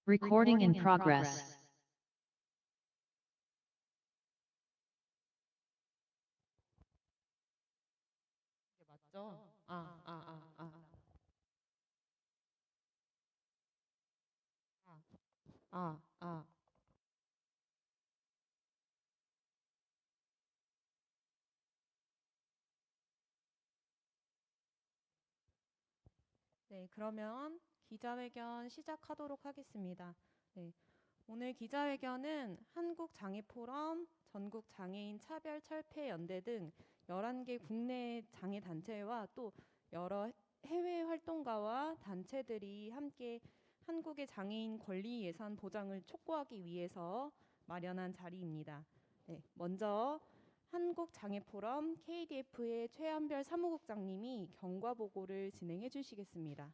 Recording in progress. 이게 맞죠? 아, 아. 네, 그러면 기자회견 시작하도록 하겠습니다. 네, 오늘 기자회견은 한국장애포럼, 전국장애인 차별철폐연대 등 11개 국내 장애단체와 또 여러 해외 활동가와 단체들이 함께 한국의 장애인 권리 예산 보장을 촉구하기 위해서 마련한 자리입니다. 네, 먼저 한국장애포럼 KDF의 최한별 사무국장님이 경과 보고를 진행해 주시겠습니다.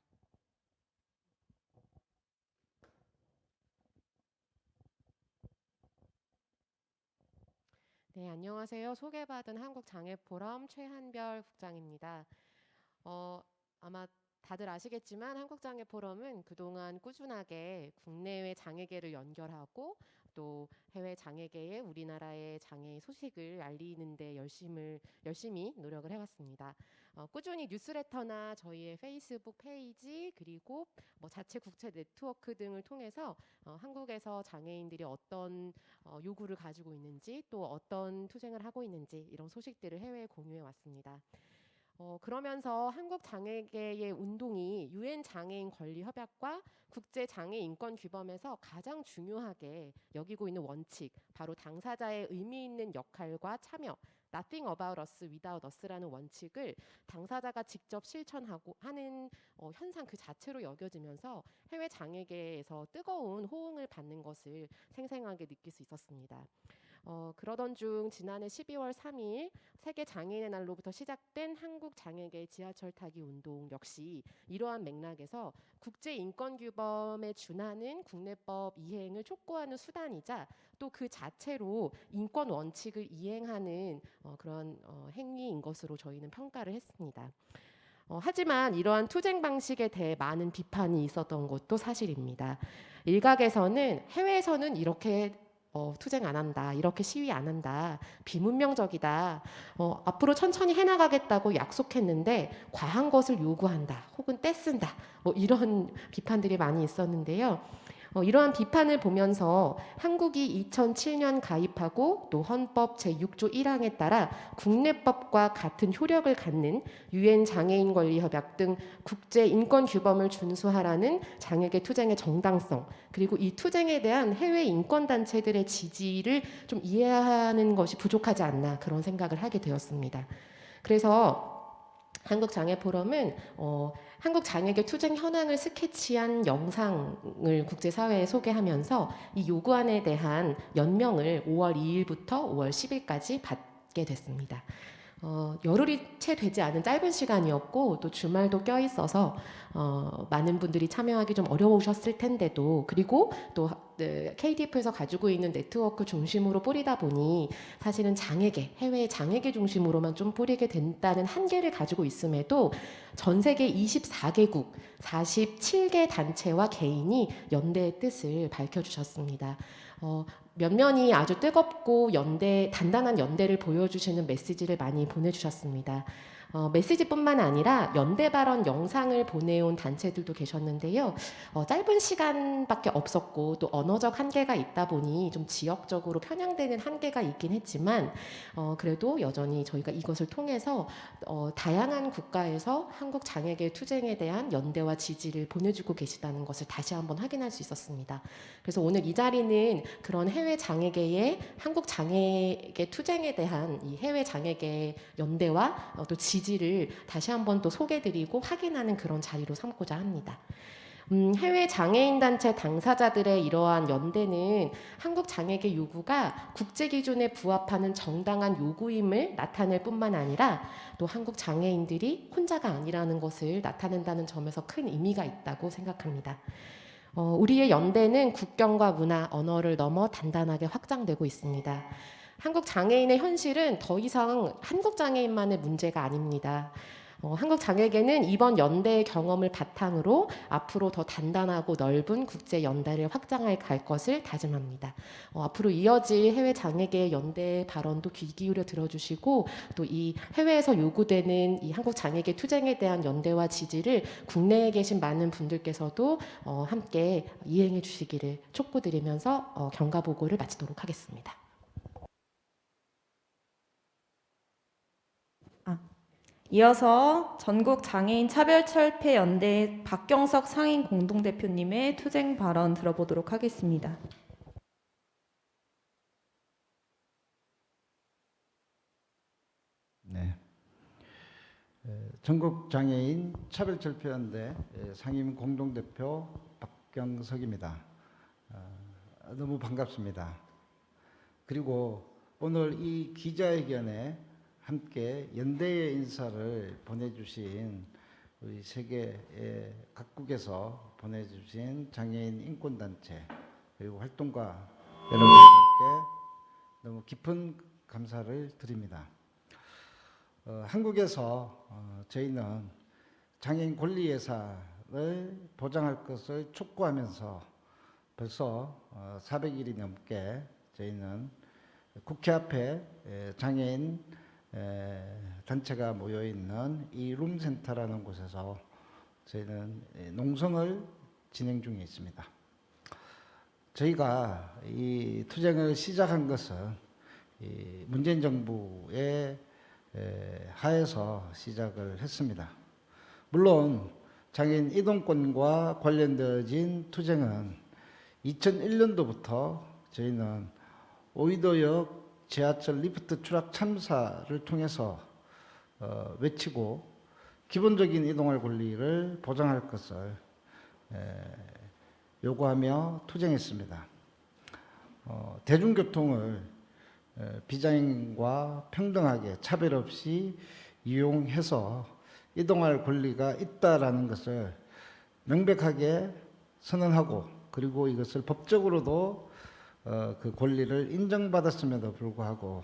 네, 안녕하세요. 소개받은 한국장애포럼 최한별 국장입니다. 아마 다들 아시겠지만 한국장애포럼은 그동안 꾸준하게 국내외 장애계를 연결하고 또 해외 장애계에 우리나라의 장애 소식을 알리는 데 열심히 노력을 해왔습니다. 꾸준히 뉴스레터나 저희의 페이스북 페이지 그리고 자체 국제 네트워크 등을 통해서 한국에서 장애인들이 어떤 요구를 가지고 있는지 또 어떤 투쟁을 하고 있는지 이런 소식들을 해외에 공유해 왔습니다. 그러면서 한국 장애계의 운동이 유엔 장애인 권리 협약과 국제 장애 인권 규범에서 가장 중요하게 여기고 있는 원칙, 바로 당사자의 의미 있는 역할과 참여, Nothing about us without us라는 원칙을 당사자가 직접 실천하고 하는 현상 그 자체로 여겨지면서 해외 장애계에서 뜨거운 호응을 받는 것을 생생하게 느낄 수 있었습니다. 그러던 중 지난해 12월 3일 세계 장애인의 날로부터 시작된 한국 장애계 지하철 타기 운동 역시 이러한 맥락에서 국제 인권 규범에 준하는 국내법 이행을 촉구하는 수단이자 또 그 자체로 인권 원칙을 이행하는 그런 행위인 것으로 저희는 평가를 했습니다. 하지만 이러한 투쟁 방식에 대해 많은 비판이 있었던 것도 사실입니다. 일각에서는 해외에서는 이렇게 투쟁 안 한다, 이렇게 시위 안 한다, 비문명적이다, 앞으로 천천히 해나가겠다고 약속했는데 과한 것을 요구한다, 혹은 떼쓴다, 이런 비판들이 많이 있었는데요. 이러한 비판을 보면서 한국이 2007년 가입하고 또 헌법 제6조 1항에 따라 국내법과 같은 효력을 갖는 유엔 장애인 권리 협약 등 국제 인권 규범을 준수하라는 장애계 투쟁의 정당성, 그리고 이 투쟁에 대한 해외 인권 단체들의 지지를 좀 이해하는 것이 부족하지 않나 그런 생각을 하게 되었습니다. 그래서 한국장애포럼은 한국 장애계 투쟁 현황을 스케치한 영상을 국제사회에 소개하면서 이 요구안에 대한 연명을 5월 2일부터 5월 10일까지 받게 됐습니다. 열흘이 채 되지 않은 짧은 시간이었고 또 주말도 껴 있어서 많은 분들이 참여하기 좀 어려우셨을 텐데도, 그리고 또 KDF에서 가지고 있는 네트워크 중심으로 뿌리다 보니 사실은 장애계, 해외 장애계 중심으로만 좀 뿌리게 된다는 한계를 가지고 있음에도 전 세계 24개국 47개 단체와 개인이 연대의 뜻을 밝혀주셨습니다. 면면이 아주 뜨겁고 단단한 연대를 보여주시는 메시지를 많이 보내주셨습니다. 메시지뿐만 아니라 연대 발언 영상을 보내온 단체들도 계셨는데요. 짧은 시간밖에 없었고 또 언어적 한계가 있다 보니 좀 지역적으로 편향되는 한계가 있긴 했지만 그래도 여전히 저희가 이것을 통해서 다양한 국가에서 한국 장애계 투쟁에 대한 연대와 지지를 보내주고 계시다는 것을 다시 한번 확인할 수 있었습니다. 그래서 오늘 이 자리는 그런 해외 장애계의 한국 장애계 투쟁에 대한 이 해외 장애계 연대와 또 지지를 다시 한번 또 소개드리고 확인하는 그런 자리로 삼고자 합니다. 해외 장애인 단체 당사자들의 이러한 연대는 한국 장애계 요구가 국제 기준에 부합하는 정당한 요구임을 나타낼 뿐만 아니라 또 한국 장애인들이 혼자가 아니라는 것을 나타낸다는 점에서 큰 의미가 있다고 생각합니다. 우리의 연대는 국경과 문화, 언어를 넘어 단단하게 확장되고 있습니다. 한국 장애인의 현실은 더 이상 한국 장애인만의 문제가 아닙니다. 한국장애계는 이번 연대의 경험을 바탕으로 앞으로 더 단단하고 넓은 국제 연대를 확장해 갈 것을 다짐합니다. 앞으로 이어질 해외 장애계 연대 발언도 귀 기울여 들어주시고 또 이 해외에서 요구되는 이 한국장애계 투쟁에 대한 연대와 지지를 국내에 계신 많은 분들께서도 함께 이행해 주시기를 촉구드리면서 경과 보고를 마치도록 하겠습니다. 이어서 전국장애인 차별철폐연대 박경석 상임 공동대표님의 투쟁 발언 들어보도록 하겠습니다. 네. 전국장애인 차별철폐연대 상임 공동대표 박경석입니다. 너무 반갑습니다. 그리고 오늘 이 기자회견에 함께 연대의 인사를 보내주신 우리 세계 각국에서 보내주신 장애인 인권단체 그리고 활동가 여러분들께 너무 깊은 감사를 드립니다. 한국에서 저희는 장애인 권리 예산을 보장할 것을 촉구하면서 벌써 400일이 넘게 저희는 국회 앞에 장애인 단체가 모여있는 이 룸센터라는 곳에서 저희는 농성을 진행 중에 있습니다. 저희가 이 투쟁을 시작한 것은 이 문재인 정부의 하에서 시작을 했습니다. 물론 장애인 이동권과 관련되어진 투쟁은 2001년도부터 저희는 오이도역 지하철 리프트 추락 참사를 통해서 외치고 기본적인 이동할 권리를 보장할 것을 요구하며 투쟁했습니다. 대중교통을 비장애인과 평등하게 차별 없이 이용해서 이동할 권리가 있다라는 것을 명백하게 선언하고 그리고 이것을 법적으로도 그 권리를 인정받았음에도 불구하고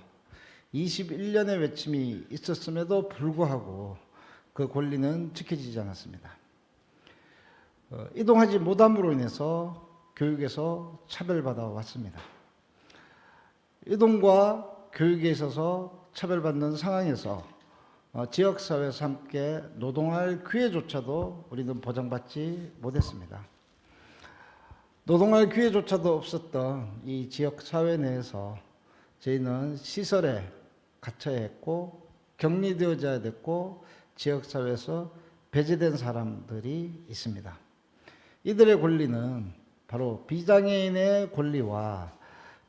21년의 외침이 있었음에도 불구하고 그 권리는 지켜지지 않았습니다. 이동하지 못함으로 인해서 교육에서 차별받아 왔습니다. 이동과 교육에 있어서 차별받는 상황에서 지역사회에서 함께 노동할 기회조차도 우리는 보장받지 못했습니다. 노동할 기회조차도 없었던 이 지역사회 내에서 저희는 시설에 갇혀야 했고 격리되어져야 됐고 지역사회에서 배제된 사람들이 있습니다. 이들의 권리는 바로 비장애인의 권리와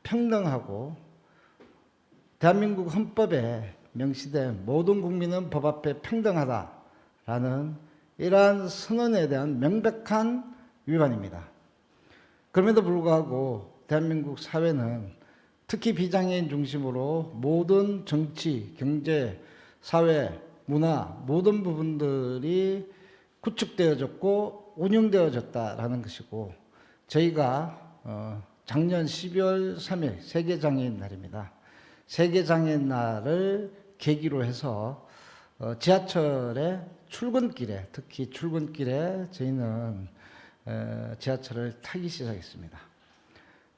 평등하고 대한민국 헌법에 명시된 모든 국민은 법 앞에 평등하다라는 이러한 선언에 대한 명백한 위반입니다. 그럼에도 불구하고 대한민국 사회는 특히 비장애인 중심으로 모든 정치, 경제, 사회, 문화 모든 부분들이 구축되어졌고 운영되어졌다라는 것이고 저희가 작년 12월 3일 세계장애인 날입니다. 세계장애인 날을 계기로 해서 지하철의 출근길에 특히 출근길에 저희는 지하철을 타기 시작했습니다.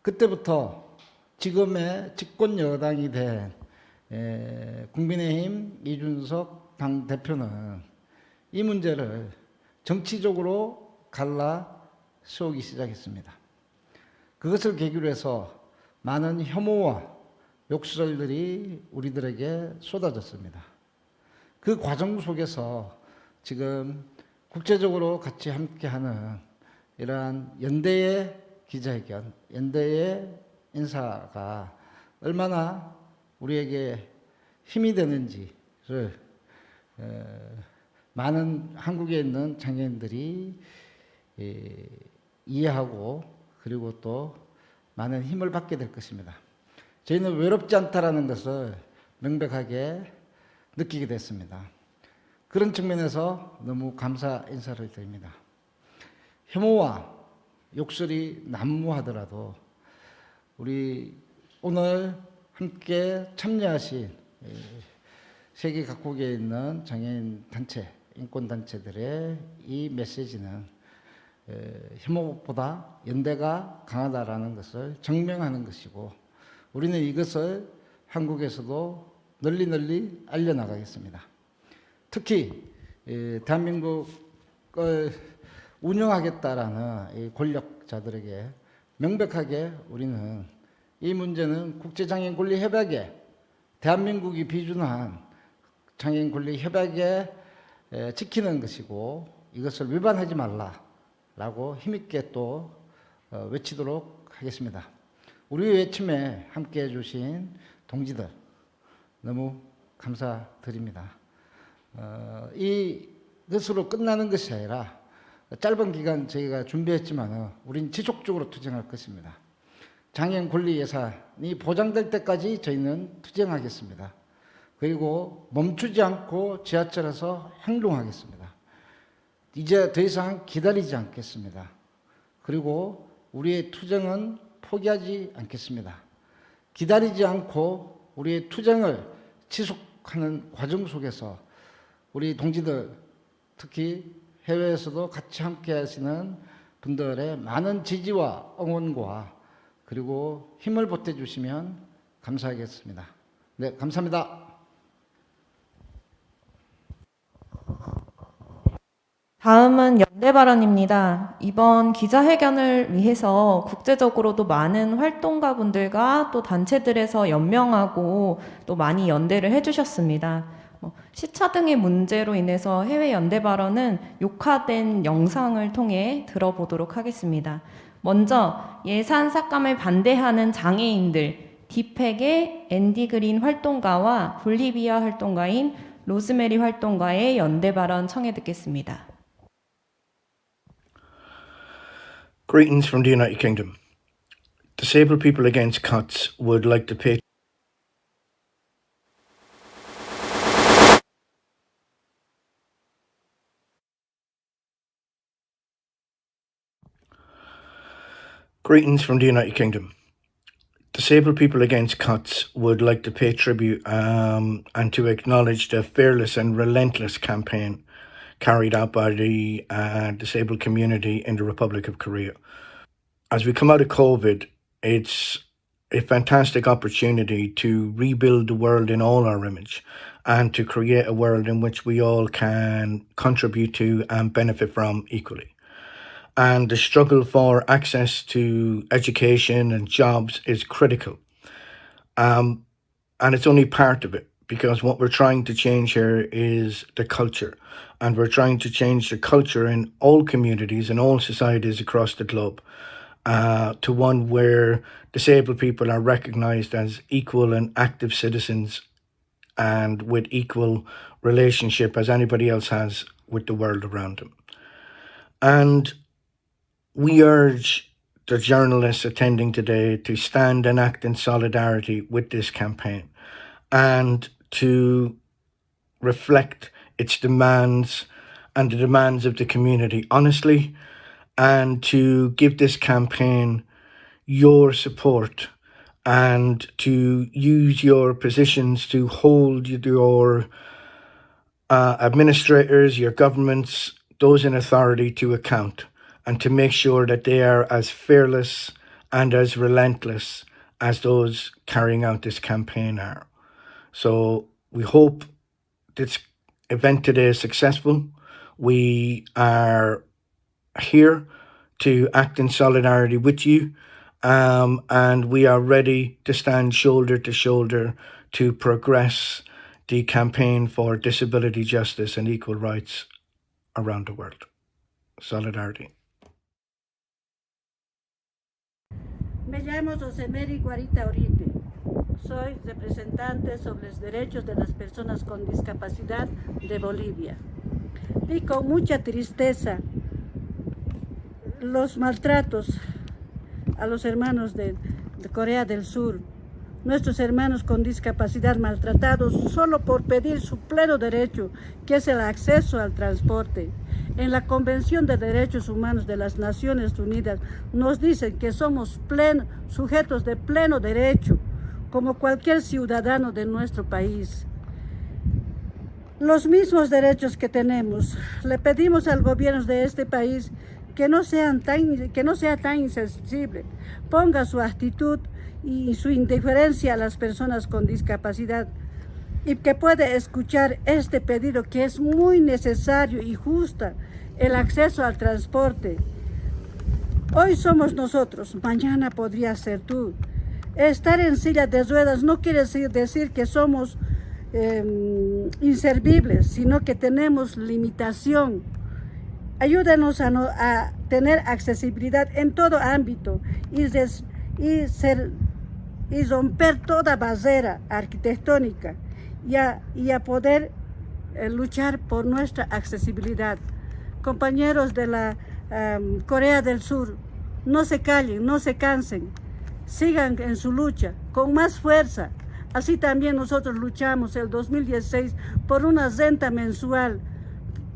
그때부터 지금의 집권 여당이 된 국민의힘 이준석 당대표는 이 문제를 정치적으로 갈라 세우기 시작했습니다. 그것을 계기로 해서 많은 혐오와 욕설들이 우리들에게 쏟아졌습니다. 그 과정 속에서 지금 국제적으로 같이 함께하는 이러한 연대의 기자회견, 연대의 인사가 얼마나 우리에게 힘이 되는지를 많은 한국에 있는 장애인들이 이해하고 그리고 또 많은 힘을 받게 될 것입니다. 저희는 외롭지 않다라는 것을 명백하게 느끼게 됐습니다. 그런 측면에서 너무 감사 인사를 드립니다. 혐오와 욕설이 난무하더라도 우리 오늘 함께 참여하신 세계 각국에 있는 장애인 단체 인권단체들의 이 메시지는 혐오보다 연대가 강하다라는 것을 증명하는 것이고, 우리는 이것을 한국에서도 널리 알려나가겠습니다. 특히 대한민국을 운영하겠다라는 이 권력자들에게 명백하게 우리는 이 문제는 국제장애인 권리 협약에, 대한민국이 비준한 장애인 권리 협약에 지키는 것이고, 이것을 위반하지 말라라고 힘있게 또 외치도록 하겠습니다. 우리 외침에 함께해 주신 동지들 너무 감사드립니다. 이것으로 끝나는 것이 아니라 짧은 기간 저희가 준비했지만 우린 지속적으로 투쟁할 것입니다. 장애인 권리 예산이 보장될 때까지 저희는 투쟁하겠습니다. 그리고 멈추지 않고 지하철에서 행동하겠습니다. 이제 더 이상 기다리지 않겠습니다. 그리고 우리의 투쟁은 포기하지 않겠습니다. 기다리지 않고 우리의 투쟁을 지속하는 과정 속에서 우리 동지들, 특히 해외에서도 같이 함께 하시는 분들의 많은 지지와 응원과 그리고 힘을 보태주시면 감사하겠습니다. 네, 감사합니다. 다음은 연대 발언입니다. 이번 기자회견을 위해서 국제적으로도 많은 활동가분들과 또 단체들에서 연명하고 또 많이 연대를 해주셨습니다. 시차 등의 문제로 인해서 해외 연대 발언은 녹화된 영상을 통해 들어보도록 하겠습니다. 먼저 예산 삭감을 반대하는 장애인들, 디팩의 앤디 그린 활동가와 볼리비아 활동가인 로즈메리 활동가의 연대 발언 청해 듣겠습니다. Greetings from the United Kingdom. Disabled People Against Cuts would like to pay Greetings from the United Kingdom. Disabled People Against Cuts would like to pay tribute and to acknowledge the fearless and relentless campaign carried out by the disabled community in the Republic of Korea. As we come out of COVID, it's a fantastic opportunity to rebuild the world in all our image and to create a world in which we all can contribute to and benefit from equally. And the struggle for access to education and jobs is critical. And it's only part of it, because what we're trying to change here is the culture. And we're trying to change the culture in all communities and all societies across the globe to one where disabled people are recognised as equal and active citizens and with equal relationship as anybody else has with the world around them. And we urge the journalists attending today to stand and act in solidarity with this campaign and to reflect its demands and the demands of the community honestly, and to give this campaign your support and to use your positions to hold your administrators, your governments, those in authority to account, and to make sure that they are as fearless and as relentless as those carrying out this campaign are. So we hope this event today is successful. We are here to act in solidarity with you, and we are ready to stand shoulder to shoulder to progress the campaign for disability justice and equal rights around the world. Solidarity. Me llamo Rosemary Guarita Oribe. Soy representante sobre los derechos de las personas con discapacidad de Bolivia. Vi con mucha tristeza los maltratos a los hermanos de Corea del Sur, nuestros hermanos con discapacidad maltratados solo por pedir su pleno derecho, que es el acceso al transporte. En la Convención de Derechos Humanos de las Naciones Unidas nos dicen que somos sujetos de pleno derecho, como cualquier ciudadano de nuestro país. los mismos derechos que tenemos. Le pedimos al gobierno de este país que no sea tan insensible, ponga su actitud y su indiferencia a las personas con discapacidad y que puede escuchar este pedido que es muy necesario y justo, el acceso al transporte. Hoy somos nosotros, mañana podría ser tú. Estar en silla de ruedas no quiere decir que somos inservibles, sino que tenemos limitación. Ayúdanos a tener accesibilidad en todo ámbito y romper toda barrera arquitectónica y a poder luchar por nuestra accesibilidad. Compañeros de la Corea del Sur, no se callen, no se cansen, sigan en su lucha con más fuerza. Así también nosotros luchamos el 2016 por una renta mensual,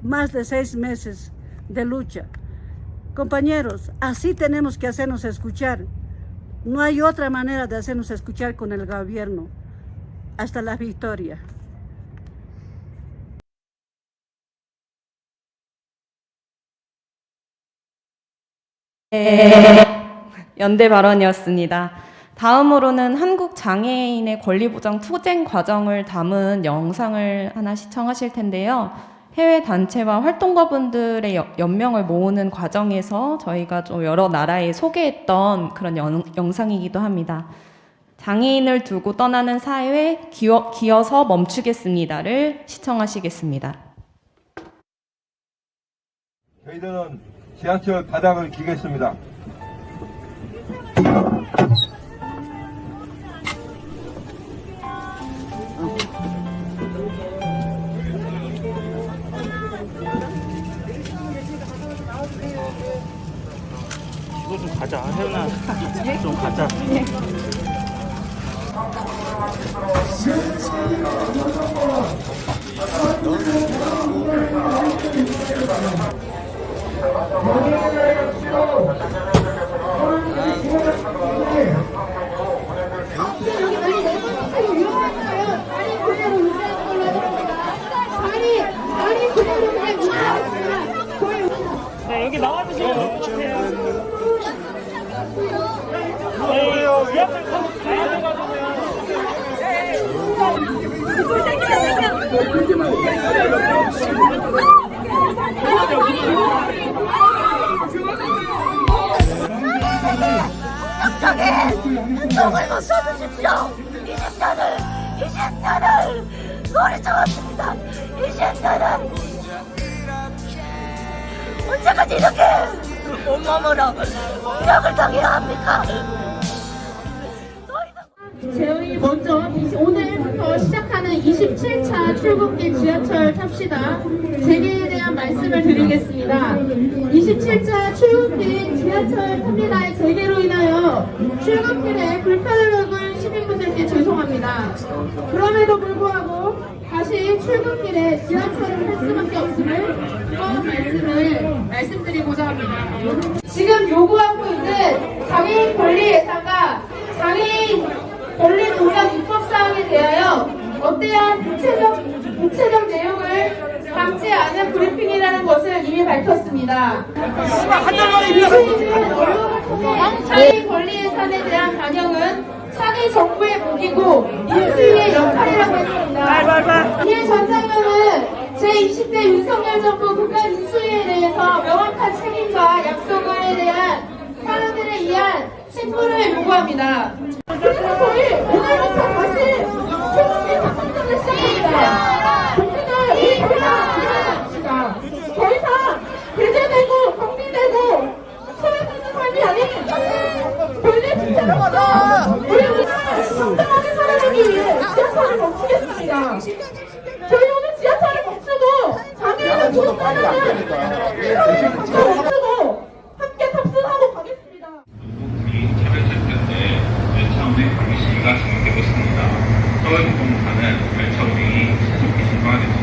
más de 6 meses de lucha. Compañeros, así tenemos que hacernos escuchar. No hay otra manera de hacernos escuchar con el gobierno. Hasta la victoria. 연대 발언이었습니다. 다음으로는 한국장애인의 권리보장 투쟁 과정을 담은 영상을 하나 시청하실 텐데요. 해외 단체와 활동가분들의 연명을 모으는 과정에서 저희가 좀 여러 나라에 소개했던 그런 영상이기도 합니다. 장애인을 두고 떠나는 사회 기어서 멈추겠습니다를 시청하시겠습니다. 저희들은 지하철 바닥을 기겠습니다. 이거 좀 가자, 혜연아. 좀 가자. 네, 여기 나와주시면 될 것 같아요. 위험을 가야 되거든요. 정을 못 써주십시오. 20년을 노래 잡았습니다. 20년은 언제까지 이렇게 온몸으로 공격을 당해야 합니까? 저희 먼저 오늘부터 시작하는 27차 출근길 지하철 탑시다 재개에 대한 말씀을 드리겠습니다. 27차 출근길 지하철 탑니다의 재개로 인하여 출근길에 불편을 겪은 시민분들께 죄송합니다. 그럼에도 불구하고 다시 출근길에 지하철을 탈 수밖에 없음을 말씀드리고자 합니다. 지금 요구하고 있는 장애인 권리 예산과 장애인 권리 동작 입법사항에 대하여 어떠한 구체적 내용을 담지 않은 브리핑이라는 것을 이미 밝혔습니다. 장애인 권리 예산에 대한 반영은 차기 정부의 무기고 인수위의 역할이라고 했습니다. 이에 전 장관은 제20대 윤석열 정부 국가 인수위에 대해서 명확한 책임과 약속에 대한 사람들에 의한 신고를 요구합니다. 그래서 저희 오늘부터 다시 최고의 작성전을 시작합니다. 국민을 위해서 더 이상 배제되고 정리되고 소외되는 삶이 아닌 권리 집체로서 우리는 정당하게 살아가기 위해 지하철을 멈추겠습니다. 저희 오늘 지하철을 멈추고 장애인을 두고 떠나는 시선을 멈추고 함께 탑승하고 가겠습니다. 차별차별때 열차운행 방해 시위가 진행되고 있습니다. 서울교통공사는 열차 운행이 신속히 진행되도록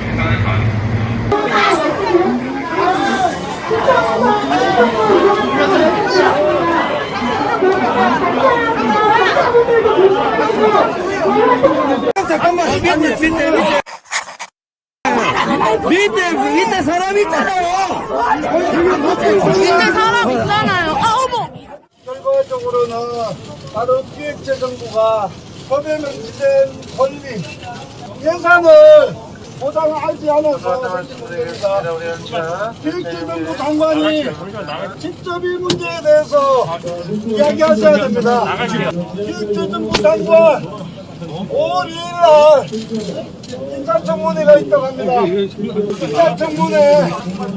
최선을 다하겠습니다. 잠깐만, 밑에 사람 있잖아요. 밑에 사람 있잖아요. 아, 어머! 결과적으로는 바로 기획재정부가 법에 명시된 권리, 예산을 보장하지 않아서 생긴 문제입니다. 기획재정부 장관이 직접 이 문제에 대해서 이야기하셔야 됩니다. 기획재정부 장관 5월 2일 날 인사청문회가 있다고 합니다. 인사청문회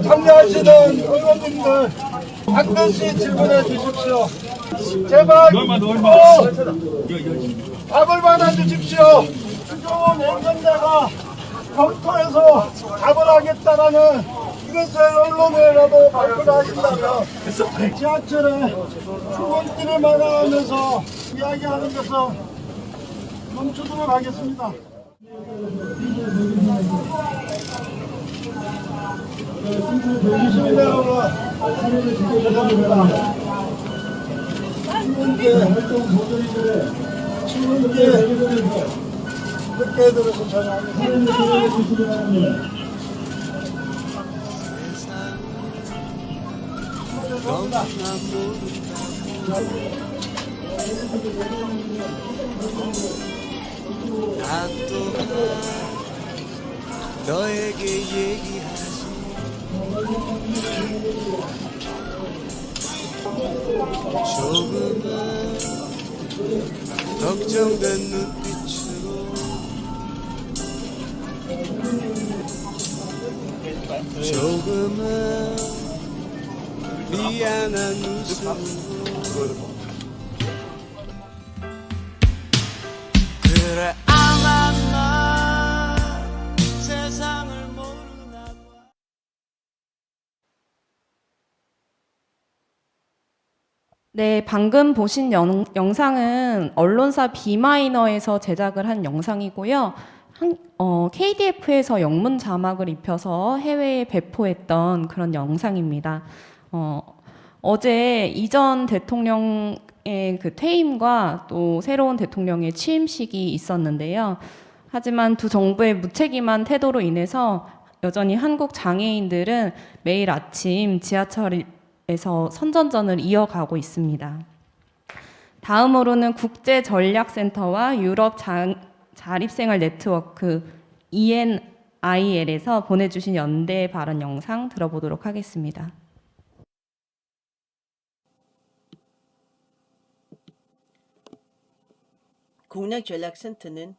참여하시는 의원님들 반드시 질문해 주십시오. 제발 답을 받아주십시오. 주종원 행정자가 검토해서 답을 하겠다라는 이것을 언론에라도 발표를 하신다면 지하철에 출근길을 막아가면서 이야기하는 것을 멈추도록 하겠습니다. 시민 여러분, 출근길 늦게 들어서 전화합니다. 너에게 얘기하지 조금은 걱정된 눈빛으로 조금은 미안한 웃음으로 그래 아마 나 세상을 모르나 봐. 네, 방금 보신 영상은 언론사 비마이너에서 제작을 한 영상이고요. KDF에서 영문 자막을 입혀서 해외에 배포했던 그런 영상입니다. 어제 이전 대통령의 그 퇴임과 또 새로운 대통령의 취임식이 있었는데요. 하지만 두 정부의 무책임한 태도로 인해서 여전히 한국 장애인들은 매일 아침 지하철에서 선전전을 이어가고 있습니다. 다음으로는 국제전략센터와 유럽 자립생활 네트워크 ENIL에서 보내주신 연대 발언 영상 들어보도록 하겠습니다. 국내전략센터는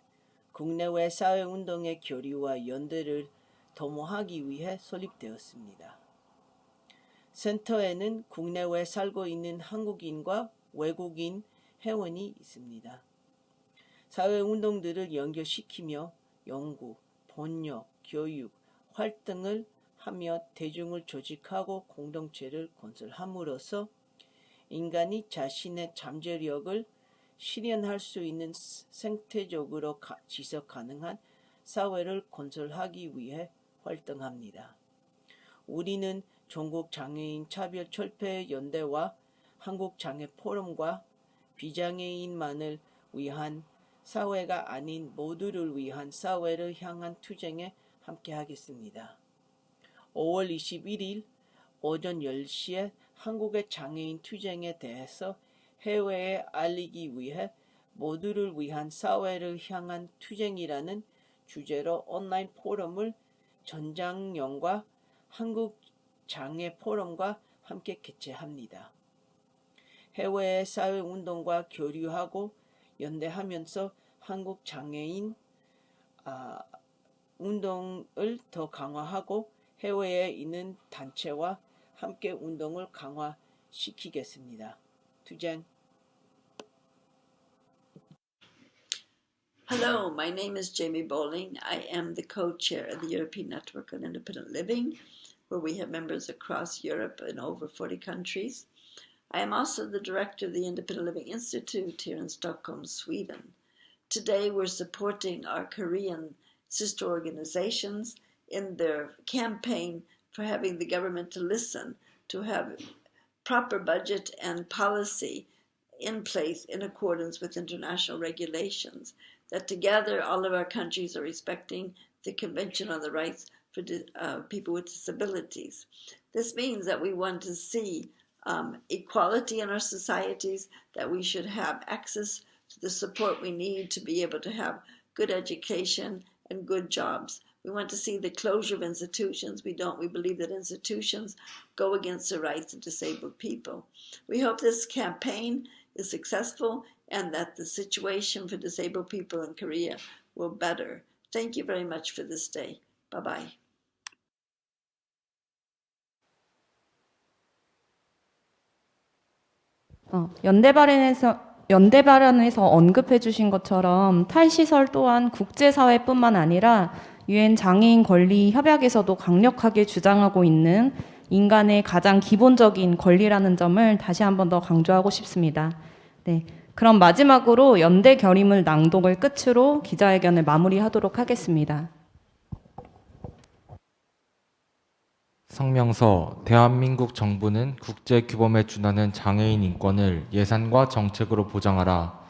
국내외 사회운동의 교류와 연대를 도모하기 위해 설립되었습니다. 센터에는 국내외 살고 있는 한국인과 외국인 회원이 있습니다. 사회운동들을 연결시키며 연구, 번역, 교육, 활동을 하며 대중을 조직하고 공동체를 건설함으로써 인간이 자신의 잠재력을 실현할 수 있는 생태적으로 지속 가능한 사회를 건설하기 위해 활동합니다. 우리는 전국장애인 차별철폐연대와 한국장애포럼과 비장애인만을 위한 사회가 아닌 모두를 위한 사회를 향한 투쟁에 함께하겠습니다. 5월 21일 오전 10시에 한국의 장애인 투쟁에 대해서 해외에 알리기 위해 모두를 위한 사회를 향한 투쟁이라는 주제로 온라인 포럼을 전장연과 한국장애포럼과 함께 개최합니다. 해외의 사회운동과 교류하고 연대하면서 한국장애인 운동을 더 강화하고 해외에 있는 단체와 함께 운동을 강화시키겠습니다. 투쟁. Hello, my name is Jamie Bowling. I am the co-chair of the European Network on Independent Living, where we have members across Europe in over 40 countries. I am also the director of the Independent Living Institute here in Stockholm, Sweden. Today we're supporting our Korean sister organizations in their campaign for having the government to listen, to have proper budget and policy in place in accordance with international regulations, that together all of our countries are respecting the Convention on the Rights for people with disabilities. This means that we want to see equality in our societies, that we should have access to the support we need to be able to have good education and good jobs. We want to see the closure of institutions. We believe that institutions go against the rights of disabled people. We hope this campaign is successful and that the situation for disabled people in Korea will better. Thank you very much for this day. Bye-bye. 연대 발언에서 언급해 주신 것처럼 탈시설 또한 국제사회뿐만 아니라 유엔 장애인 권리 협약에서도 강력하게 주장하고 있는 인간의 가장 기본적인 권리라는 점을 다시 한 번 더 강조하고 싶습니다. 네, 그럼 마지막으로 연대 결의문 낭독을 끝으로 기자회견을 마무리하도록 하겠습니다. 성명서 대한민국 정부는 국제규범에 준하는 장애인 인권을 예산과 정책으로 보장하라.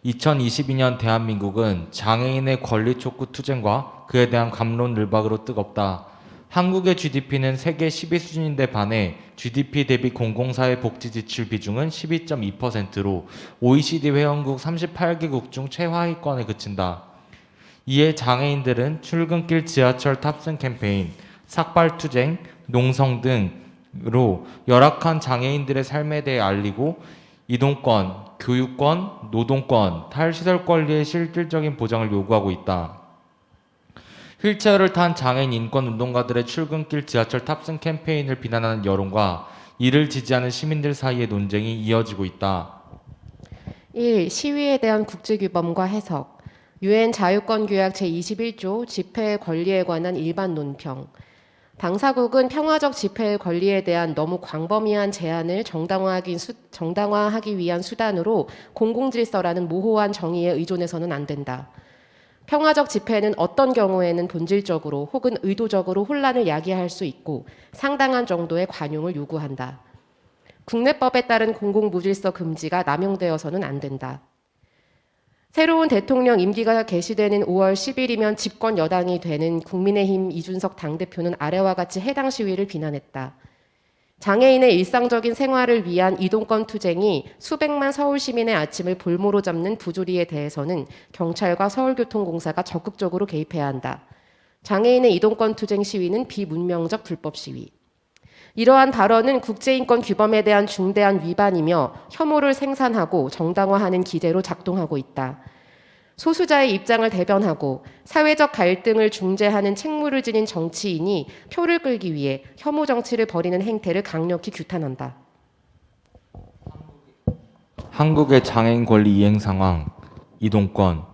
2022년 대한민국은 장애인의 권리 촉구 투쟁과 그에 대한 갑론을박으로 뜨겁다. 한국의 GDP는 세계 10위 수준인데 반해 GDP 대비 공공사회 복지 지출 비중은 12.2%로 OECD 회원국 38개국 중 최하위권에 그친다. 이에 장애인들은 출근길 지하철 탑승 캠페인, 삭발 투쟁, 농성 등으로 열악한 장애인들의 삶에 대해 알리고 이동권, 교육권, 노동권, 탈시설 권리의 실질적인 보장을 요구하고 있다. 휠체어를 탄 장애인 인권 운동가들의 출근길 지하철 탑승 캠페인을 비난하는 여론과 이를 지지하는 시민들 사이의 논쟁이 이어지고 있다. 1. 시위에 대한 국제규범과 해석. 유엔 자유권규약 제21조 집회의 권리에 관한 일반 논평. 당사국은 평화적 집회의 권리에 대한 너무 광범위한 제한을 정당화하기 위한 수단으로 공공질서라는 모호한 정의에 의존해서는 안 된다. 평화적 집회는 어떤 경우에는 본질적으로 혹은 의도적으로 혼란을 야기할 수 있고 상당한 정도의 관용을 요구한다. 국내법에 따른 공공무질서 금지가 남용되어서는 안 된다. 새로운 대통령 임기가 개시되는 5월 10일이면 집권 여당이 되는 국민의힘 이준석 당대표는 아래와 같이 해당 시위를 비난했다. 장애인의 일상적인 생활을 위한 이동권 투쟁이 수백만 서울 시민의 아침을 볼모로 잡는 부조리에 대해서는 경찰과 서울교통공사가 적극적으로 개입해야 한다. 장애인의 이동권 투쟁 시위는 비문명적 불법 시위. 이러한 발언은 국제인권 규범에 대한 중대한 위반이며 혐오를 생산하고 정당화하는 기제로 작동하고 있다. 소수자의 입장을 대변하고 사회적 갈등을 중재하는 책무를 지닌 정치인이 표를 끌기 위해 혐오 정치를 벌이는 행태를 강력히 규탄한다. 한국의 장애인 권리 이행 상황, 이동권,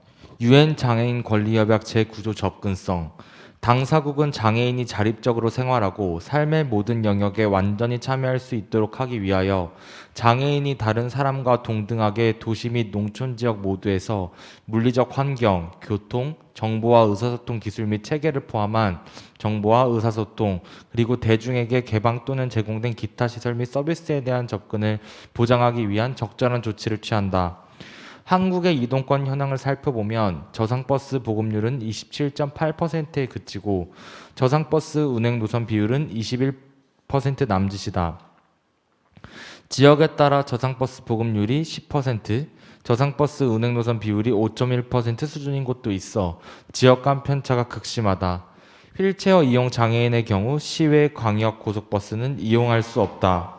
유엔 장애인 권리협약 제9조 접근성, 당사국은 장애인이 자립적으로 생활하고 삶의 모든 영역에 완전히 참여할 수 있도록 하기 위하여 장애인이 다른 사람과 동등하게 도시 및 농촌 지역 모두에서 물리적 환경, 교통, 정보와 의사소통 기술 및 체계를 포함한 정보와 의사소통, 그리고 대중에게 개방 또는 제공된 기타 시설 및 서비스에 대한 접근을 보장하기 위한 적절한 조치를 취한다. 한국의 이동권 현황을 살펴보면 저상버스 보급률은 27.8%에 그치고 저상버스 운행 노선 비율은 21% 남짓이다. 지역에 따라 저상버스 보급률이 10%, 저상버스 운행 노선 비율이 5.1% 수준인 곳도 있어 지역 간 편차가 극심하다. 휠체어 이용 장애인의 경우 시외 광역 고속버스는 이용할 수 없다.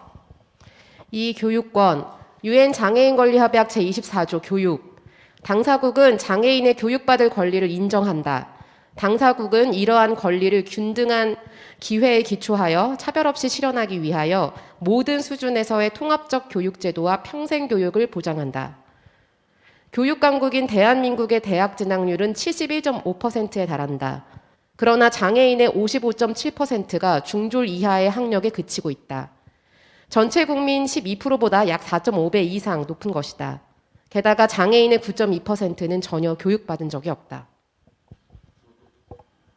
이 교육권. 유엔 장애인 권리 협약 제24조 교육. 당사국은 장애인의 교육받을 권리를 인정한다. 당사국은 이러한 권리를 균등한 기회에 기초하여 차별 없이 실현하기 위하여 모든 수준에서의 통합적 교육 제도와 평생 교육을 보장한다. 교육 강국인 대한민국의 대학 진학률은 71.5%에 달한다. 그러나 장애인의 55.7%가 중졸 이하의 학력에 그치고 있다. 전체 국민 12%보다 약 4.5배 이상 높은 것이다. 게다가 장애인의 9.2%는 전혀 교육받은 적이 없다.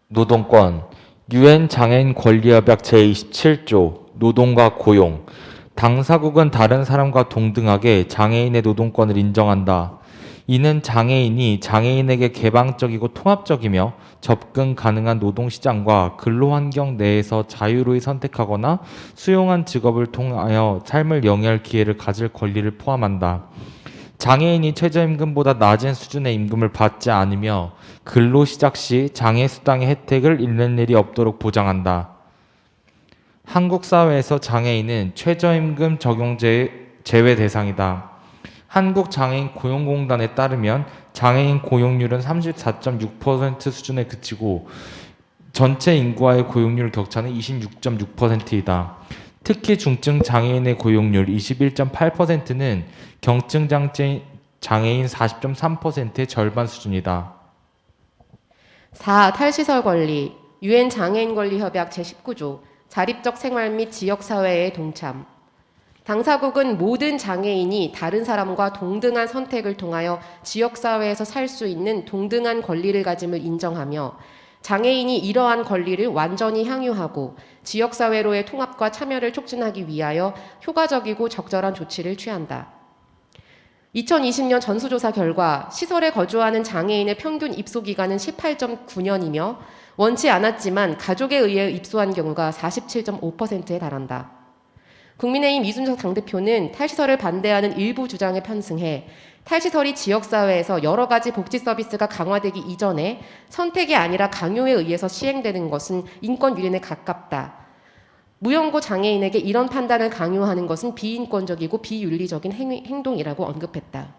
노동권, 유엔 장애인 권리협약 제27조 노동과 고용. 당사국은 다른 사람과 동등하게 장애인의 노동권을 인정한다. 이는 장애인이 장애인에게 개방적이고 통합적이며 접근 가능한 노동시장과 근로환경 내에서 자유로이 선택하거나 수용한 직업을 통하여 삶을 영위할 기회를 가질 권리를 포함한다. 장애인이 최저임금보다 낮은 수준의 임금을 받지 않으며 근로 시작 시 장애수당의 혜택을 잃는 일이 없도록 보장한다. 한국 사회에서 장애인은 최저임금 적용 제외 대상이다. 한국장애인 고용공단에 따르면 장애인 고용률은 34.6% 수준에 그치고 전체 인구와의 고용률 격차는 26.6%이다. 특히 중증 장애인의 고용률 21.8%는 경증 장애인 40.3%의 절반 수준이다. 4. 탈시설 권리, 유엔 장애인 권리 협약 제19조, 자립적 생활 및 지역사회의 동참. 당사국은 모든 장애인이 다른 사람과 동등한 선택을 통하여 지역사회에서 살 수 있는 동등한 권리를 가짐을 인정하며 장애인이 이러한 권리를 완전히 향유하고 지역사회로의 통합과 참여를 촉진하기 위하여 효과적이고 적절한 조치를 취한다. 2020년 전수조사 결과 시설에 거주하는 장애인의 평균 입소 기간은 18.9년이며 원치 않았지만 가족에 의해 입소한 경우가 47.5%에 달한다. 국민의힘 이준석 당대표는 탈시설을 반대하는 일부 주장에 편승해 탈시설이 지역사회에서 여러 가지 복지 서비스가 강화되기 이전에 선택이 아니라 강요에 의해서 시행되는 것은 인권 유린에 가깝다. 무연고 장애인에게 이런 판단을 강요하는 것은 비인권적이고 비윤리적인 행동이라고 언급했다.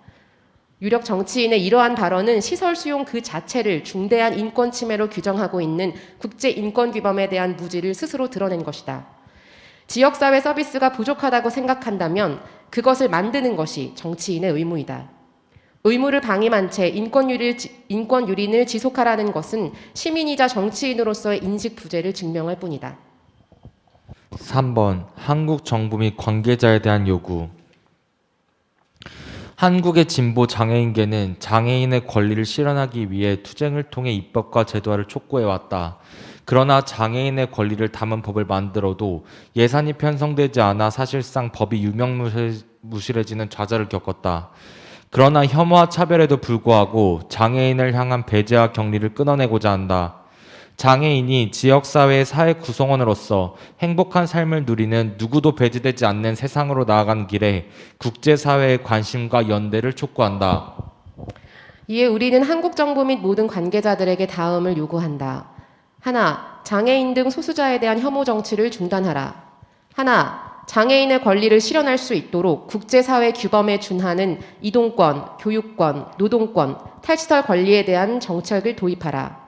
유력 정치인의 이러한 발언은 시설 수용 그 자체를 중대한 인권 침해로 규정하고 있는 국제인권규범에 대한 무지를 스스로 드러낸 것이다. 지역사회 서비스가 부족하다고 생각한다면 그것을 만드는 것이 정치인의 의무이다. 의무를 방임한 채 인권 유린을 지속하라는 것은 시민이자 정치인으로서의 인식 부재를 증명할 뿐이다. 3번 한국 정부 및 관계자에 대한 요구. 한국의 진보 장애인계는 장애인의 권리를 실현하기 위해 투쟁을 통해 입법과 제도화를 촉구해왔다. 그러나 장애인의 권리를 담은 법을 만들어도 예산이 편성되지 않아 사실상 법이 유명무실해지는 좌절을 겪었다. 그러나 혐오와 차별에도 불구하고 장애인을 향한 배제와 격리를 끊어내고자 한다. 장애인이 지역사회의 사회 구성원으로서 행복한 삶을 누리는 누구도 배제되지 않는 세상으로 나아가는 길에 국제사회의 관심과 연대를 촉구한다. 이에 우리는 한국 정부 및 모든 관계자들에게 다음을 요구한다. 하나, 장애인 등 소수자에 대한 혐오 정치를 중단하라. 하나, 장애인의 권리를 실현할 수 있도록 국제사회 규범에 준하는 이동권, 교육권, 노동권, 탈시설 권리에 대한 정책을 도입하라.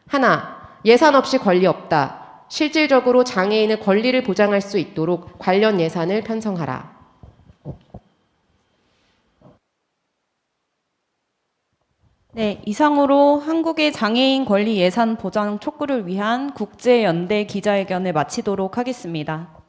하나, 예산 없이 권리 없다. 실질적으로 장애인의 권리를 보장할 수 있도록 관련 예산을 편성하라. 네, 이상으로 한국의 장애인 권리 예산 보장 촉구를 위한 국제연대 기자회견을 마치도록 하겠습니다.